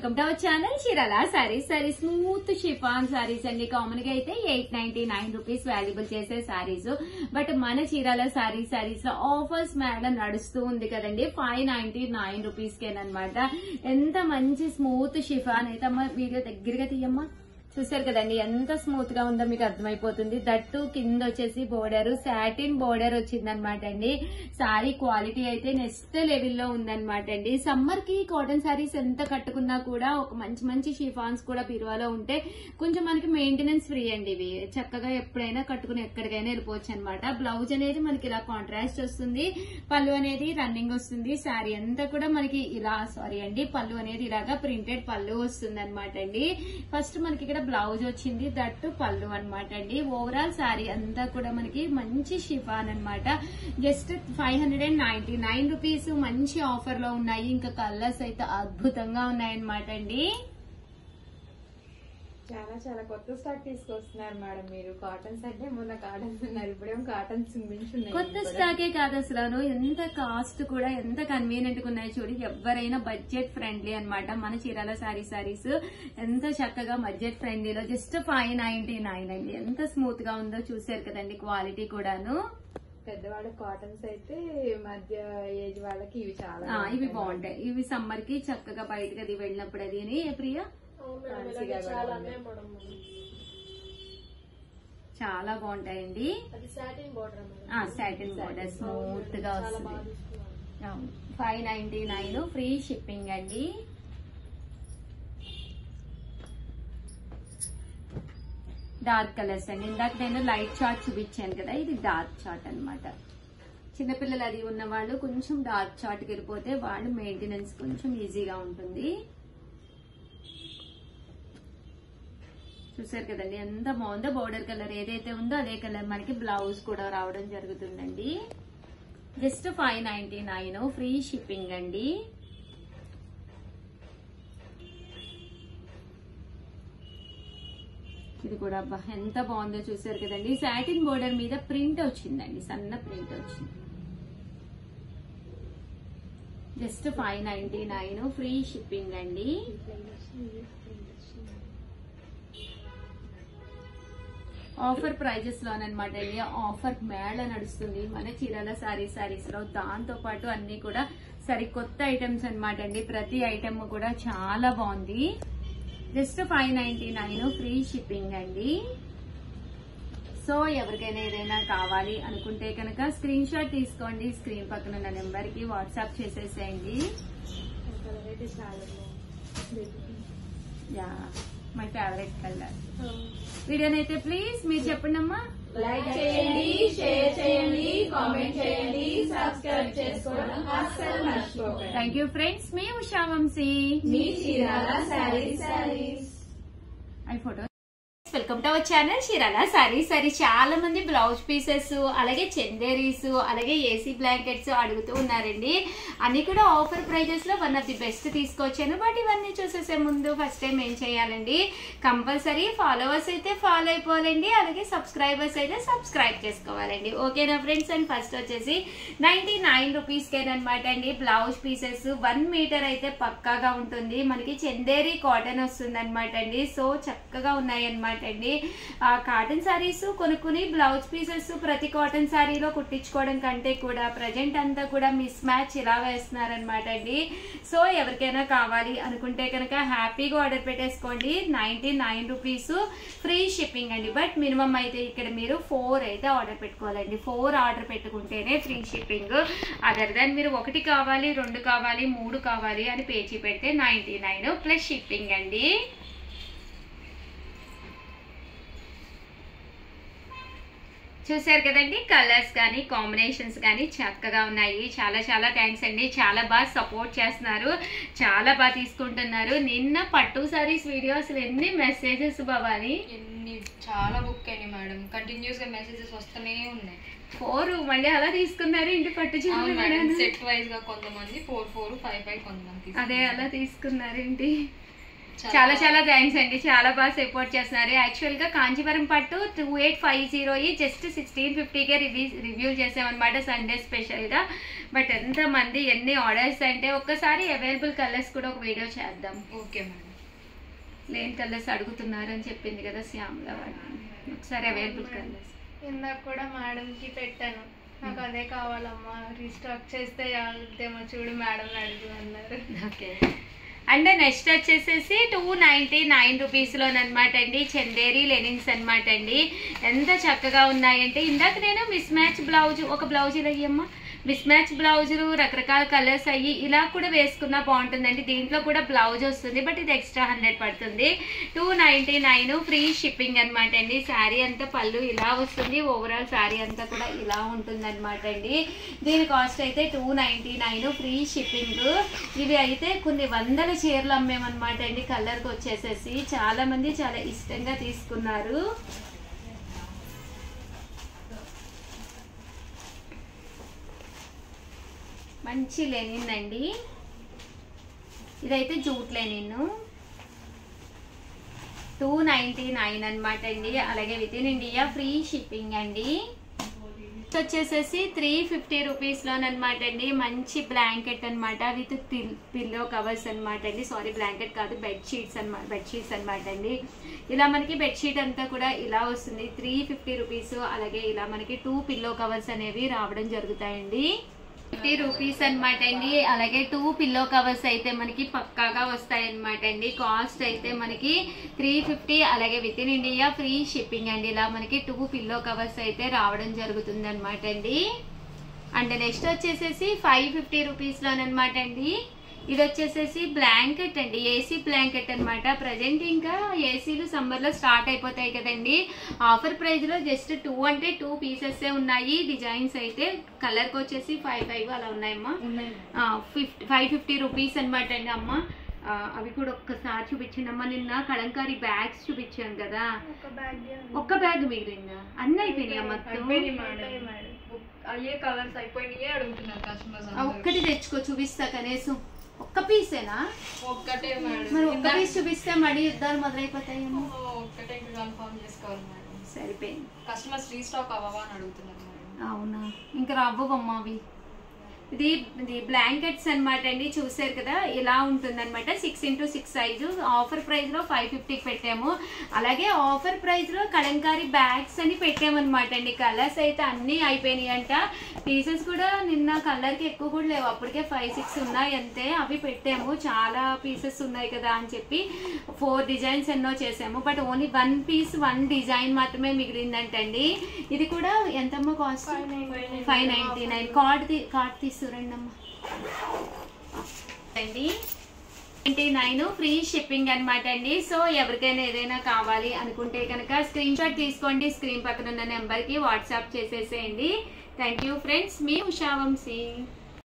Welcome to our channel Chirala saris. Smooth chiffon saris అండి. Common గా అయితే 899 రూపీస్ వాల్యుబుల్ చేసే సారీస్. బట్ మన చీరాల సారీస్ లో ఆఫర్స్ మేడం నడుస్తూ ఉంది కదండి. 599 రూపీస్ కేనమాట. ఎంత మంచి స్మూత్ షిఫాన్ అయితే అమ్మ వీడియో దగ్గరగా తీయమ్మా. చూసారు కదండి ఎంత స్మూత్ గా ఉందో మీకు అర్థమైపోతుంది. దట్టు కింద వచ్చేసి బోర్డర్ సాటిన్ బోర్డర్ వచ్చిందనమాట అండి. సారీ క్వాలిటీ అయితే నెక్స్ట్ లెవెల్లో ఉందనమాట అండి. సమ్మర్ కి కాటన్ సారీస్ ఎంత కట్టుకున్నా కూడా ఒక మంచి మంచి షిఫాన్స్ కూడా బీరువాలో ఉంటే కొంచెం మనకి మెయింటెనెన్స్ ఫ్రీ అండి. ఇవి చక్కగా ఎప్పుడైనా కట్టుకుని ఎక్కడికైనా వెళ్ళిపోవచ్చు అనమాట. బ్లౌజ్ అనేది మనకి ఇలా కాంట్రాస్ట్ వస్తుంది. పళ్ళు అనేది రన్నింగ్ వస్తుంది. సారీ అంతా కూడా మనకి ఇలా పళ్ళు అనేది ఇలాగా ప్రింటెడ్ పళ్ళు వస్తుంది అనమాట అండి. ఫస్ట్ మనకి ఇక్కడ బ్లౌజ్ వచ్చింది, దట్టు పళ్ళు అనమాట అండి. ఓవరాల్ సారీ అంతా కూడా మనకి మంచి షిఫాన్ అనమాట. జస్ట్ 599 రూపీస్ మంచి ఆఫర్ లో ఉన్నాయి. ఇంకా కలర్స్ అయితే అద్భుతంగా ఉన్నాయన్నమాట అండి. చాలా చాలా కొత్త స్టాక్ తీసుకొస్తున్నారు మేడం మీరు. కాటన్స్ అంటే మొన్న కాటన్స్ ఉన్నారు, ఇప్పుడేమో కాటన్స్ మించున్నాయి. కొత్త స్టాకే కాదు అసలు. ఎంత కాస్ట్ కూడా ఎంత కన్వీనియంట్ గా ఉన్నాయి చూడు. ఎవరైనా బడ్జెట్ ఫ్రెండ్లీ అనమాట. మన చీరాల సారీస్ ఎంత చక్కగా బడ్జెట్ ఫ్రెండ్లీలో జస్ట్ 599 అండి. ఎంత స్మూత్ గా ఉందో చూసారు కదండి. క్వాలిటీ కూడాను పెద్దవాళ్ళ కాటన్స్ అయితే మధ్య ఏజ్ వాళ్ళకి ఇవి చాలా ఇవి బాగుంటాయి. ఇవి సమ్మర్ కి చక్కగా బయటకు అది వెళ్ళినప్పుడు అది ప్రియా చాలా బాగుంటాయండి. సాటిన్ బోర్డర్ స్మూత్ గా వస్తుంది. 599 ఫ్రీ షిప్పింగ్ అండి. డార్క్ కలర్స్ అండి. ఇందాక నేను లైట్ చార్ట్ చూపించాను కదా, ఇది డార్క్ చార్ట్ అనమాట. చిన్నపిల్లలు అది ఉన్న వాళ్ళు కొంచెం డార్క్ చార్ట్కి వెళ్ళిపోతే వాళ్ళు మెయింటెనెన్స్ కొంచెం ఈజీగా ఉంటుంది. చూసారు కదండి ఎంత బాగుందో. బోర్డర్ కలర్ ఏదైతే ఉందో అదే కలర్ మనకి బ్లౌజ్ కూడా రావడం జరుగుతుందండి. జస్ట్ 599 ఫ్రీ షిప్పింగ్ అండి. ఇది కూడా ఎంత బాగుందో చూసారు కదండి. సాటిన్ బోర్డర్ మీద ప్రింట్ వచ్చిందండి, సన్న ప్రింట్ వచ్చింది. జస్ట్ 599 ఫ్రీ షిప్పింగ్ అండి. ఆఫర్ ప్రైజెస్ లోనమాట అండి. ఆఫర్ మేళ నడుస్తుంది మన చీరాల సారీస్ లో. దాంతో పాటు అన్ని కూడా సరికొత్త ఐటమ్స్ అనమాట అండి. ప్రతి ఐటమ్ కూడా చాలా బాగుంది. జస్ట్ 599 ఫ్రీ షిప్పింగ్ అండి. సో ఎవరికైనా ఏదైనా కావాలి అనుకుంటే కనుక స్క్రీన్ షాట్ తీసుకోండి. స్క్రీన్ పక్కన ఉన్న నెంబర్ కి వాట్సాప్ చేసేసేయండి. Yeah my favourite colour. వీడియోనైతే ప్లీజ్ మీరు చెప్పండి అమ్మా. లైక్ చేయండి, షేర్ చేయండి, కామెంట్ చేయండి, సబ్స్క్రైబ్ చేసుకోవడం అస్సలు మర్చిపోకండి. Thank you friends. మీ ఉషా వంశీ, మీ చీరాల సారీస్. ఐ photo. Welcome to our channel Chirala saris. చాలా మంది బ్లౌజ్ పీసెస్ అలాగే చందేరీస్ అలాగే ఏసీ బ్లాంకెట్స్ అడుగుతూ ఉన్నారండి. అన్ని కూడా ఆఫర్ ప్రైజెస్ లో వన్ ఆఫ్ ది బెస్ట్ తీసుకొచ్చాను. బట్ ఇవన్నీ చూసేసే ముందు ఫస్ట్ టైం ఏం చేయాలండి, కంపల్సరీ ఫాలోవర్స్ అయితే ఫాలో అయిపోవాలండి. అలాగే సబ్స్క్రైబర్స్ అయితే సబ్స్క్రైబ్ చేసుకోవాలండి. ఓకేనా ఫ్రెండ్స్. అండ్ ఫస్ట్ వచ్చేసి 99 రూపీస్ కేనమాట అండి. బ్లౌజ్ పీసెస్ 1 మీటర్ అయితే పక్కాగా ఉంటుంది. మనకి చందేరీ కాటన్ వస్తుంది అనమాట అండి. సో చక్కగా ఉన్నాయి అనమాట అండి. కాటన్ సారీస్ కొనుక్కుని బ్లౌజ్ పీసెస్ ప్రతి కాటన్ సారీలో కుట్టించుకోవడం కంటే కూడా ప్రజెంట్ అంతా కూడా మిస్ మ్యాచ్ ఇలా వేస్తున్నారనమాట అండి. సో ఎవరికైనా కావాలి అనుకుంటే కనుక హ్యాపీగా ఆర్డర్ పెట్టేసుకోండి. 99 రూపీస్ ఫ్రీ షిప్పింగ్ అండి. బట్ మినిమం అయితే ఇక్కడ మీరు 4 అయితే ఆర్డర్ పెట్టుకోవాలండి. 4 ఆర్డర్ పెట్టుకుంటేనే ఫ్రీ షిప్పింగ్. అదర్ దాన్ మీరు 1 కావాలి, 2 కావాలి, 3 కావాలి అని పేచి పెడితే 99 ప్లస్ షిప్పింగ్ అండి. చూసారు కదండి. కలర్స్ కానీ కాంబినేషన్స్ కానీ చక్కగా ఉన్నాయి. చాలా చాలా థ్యాంక్స్ అండి. చాలా బాగా సపోర్ట్ చేస్తున్నారు, చాలా బాగా తీసుకుంటున్నారు. నిన్న పట్టు సారీస్ వీడియో అసలు ఎన్ని మెసేజెస్ భవాని, ఎన్ని చాలా బుక్ అయినాయి మేడం. కంటిన్యూస్ గా మెసేజెస్ వస్తూనే ఉన్నాయి. 4 మళ్ళీ అలా తీసుకున్నారు. ఇంటి పట్టు సెట్ వైజ్ గా కొంతమంది 4, 5 కొంతమంది అదే అలా తీసుకున్నారు ఏంటి. చాలా చాలా థ్యాంక్స్ అండి, చాలా బాగా సపోర్ట్ చేస్తున్నారు. యాక్చువల్ గా కాంచీవరం పట్టు 2850 జస్ట్ 1650కే రివ్యూ చేసామన్నమాట సండే స్పెషల్ గా. బట్ ఎంత మంది ఎన్ని ఆర్డర్స్ అంటే ఒక్కసారి అవైలబుల్ కలర్స్ కూడా ఒక వీడియో చేద్దాం. Okay madam. లేని కలర్స్ అడుగుతున్నారు అని చెప్పింది కదా శ్యామల వాళ్ళు, ఒకసారి అవైలబుల్ కలర్స్. ఇందాక కూడా మేడం కి పెట్టాను, నాకు అదే కావాలమ్మా రీస్టాక్ చేస్తే వెళ్తేమో చూడు మేడం అడుగు అన్నారు. ఓకే అండ్ నెక్స్ట్ వచ్చేసేసి 299 రూపీస్లోనమాట అండి చందేరి లెనిన్స్ అనమాట అండి. ఎంత చక్కగా ఉన్నాయంటే ఇందాక నేను మిస్ మ్యాచ్ బ్లౌజ్ ఒక బ్లౌజ్ ఇలా అయ్యమ్మా, మిస్ మ్యాచ్ బ్లౌజులు రకరకాల కలర్స్ అయ్యి ఇలా కూడా వేసుకున్నా బాగుంటుందండి. దీంట్లో కూడా బ్లౌజ్ వస్తుంది, బట్ ఇది ఎక్స్ట్రా 100 పడుతుంది. 299 ఫ్రీ షిప్పింగ్ అనమాట అండి. శారీ అంతా పళ్ళు ఇలా వస్తుంది, ఓవరాల్ శారీ అంతా కూడా ఇలా ఉంటుంది అనమాట అండి. దీని కాస్ట్ అయితే 299 ఫ్రీ షిప్పింగ్. ఇవి అయితే కొన్ని వందల చీరలు అమ్మేమన్నమాట అండి. కలర్కి వచ్చేసేసి చాలా మంది చాలా ఇష్టంగా తీసుకున్నారు. మంచి లెనిన్ అండి, ఇదైతే జూట్ లెనిన్ 299 అనమాట అండి. అలాగే with in India free shipping అండి. వచ్చేసేసి 350 రూపీస్లోనమాట అండి. మంచి బ్లాంకెట్ అనమాట విత్ పిల్లో కవర్స్ అనమాట అండి. సారీ బ్లాంకెట్ కాదు, బెడ్షీట్స్ అనమాట అండి. ఇలా మనకి బెడ్షీట్ అంతా కూడా ఇలా వస్తుంది 350 రూపీస్. అలాగే ఇలా మనకి 2 పిల్లో కవర్స్ అనేవి రావడం జరుగుతాయండి. 50 రూపీస్ అనమాట అండి. అలాగే 2 పిల్లో కవర్స్ అయితే మనకి పక్కాగా వస్తాయి అనమాట అండి. కాస్ట్ అయితే మనకి 350. అలాగే with in India free shipping అండి. ఇలా మనకి 2 పిల్లో కవర్స్ అయితే రావడం జరుగుతుంది అనమాట అండి. అండ్ నెక్స్ట్ వచ్చేసేసి 550 రూపీస్లోనమాట అండి. ఇది వచ్చేసేసి బ్లాంకెట్ అండి, ఏసీ బ్లాంకెట్ అనమాట. ప్రజెంట్ ఇంకా ఏసీలు సమ్మర్ లో స్టార్ట్ అయిపోతాయి కదండి. ఆఫర్ ప్రైస్ లో జస్ట్ 2 అంటే 2 పీసెస్ ఉన్నాయి. డిజైన్స్ అయితే కలర్ కి వచ్చేసి 5 అలా ఉన్నాయమ్మా. 550 రూపీస్ అనమాట అండి అమ్మ. అవి కూడా ఒక్కసారి చూపించిందమ్మా. నిన్న కలంకారీ బ్యాగ్స్ చూపించాను కదా, ఒక్క బ్యాగ్ మిగిలిందా? అన్ని అయిపోయినాయి మొత్తం. అయ్యే కలర్స్ అయిపోయినాయి అడుగుతున్నారు కస్టమర్స్. ఒక్కటి తెచ్చుకో చూపిస్తా, కనీసం ఒక్క పీసేనా? ఒక్కటే మేడం. మరి ఒక్క పీస్ చూపిస్తే మళ్ళీ యుద్ధాలు మొదలైపోతాయి. ఒక్కటే కన్ఫర్మ్ చేసుకోవాలి మేడం. సరిపోయింది. కస్టమర్స్ రీస్టాక్ అవ్వవా అని అడుగుతున్నారు మేడం. అవునా, ఇంకా రాబోమ్మా అవి. ఇది బ్లాంకెట్స్ అనమాట అండి. చూసారు కదా ఇలా ఉంటుంది అనమాట. 6x6 size. ఆఫర్ ప్రైస్ లో 550కి పెట్టాము. అలాగే ఆఫర్ ప్రైస్ లో కలంకారీ బ్యాగ్స్ అని పెట్టామన్నమాట అండి. కలర్స్ అయితే అన్ని అయిపోయినాయి అంట. పీసెస్ కూడా నిన్న కలర్ కి ఎక్కువ కూడా లేవు, అప్పటికే 5-6 ఉన్నాయి అంతే. అవి పెట్టాము, చాలా పీసెస్ ఉన్నాయి కదా అని చెప్పి 4 డిజైన్స్ ఎన్నో చేసాము. బట్ ఓన్లీ 1 పీస్ 1 డిజైన్ మాత్రమే మిగిలిందంటండి. ఇది కూడా ఎంతమ్మా కాస్ట్? 599. కార్డ్ తీసుకురండి అమ్మా అండి. 29 ఫ్రీ షిప్పింగ్ అనమాట అండి. సో ఎవరికైనా ఏదైనా కావాలి అనుకుంటే కనుక స్క్రీన్ షాట్ తీసుకోండి, స్క్రీన్ పక్కన ఉన్న నెంబర్కి వాట్సాప్ చేసేసేయండి. థ్యాంక్ యూ ఫ్రెండ్స్, మీ ఉషా వంశీ.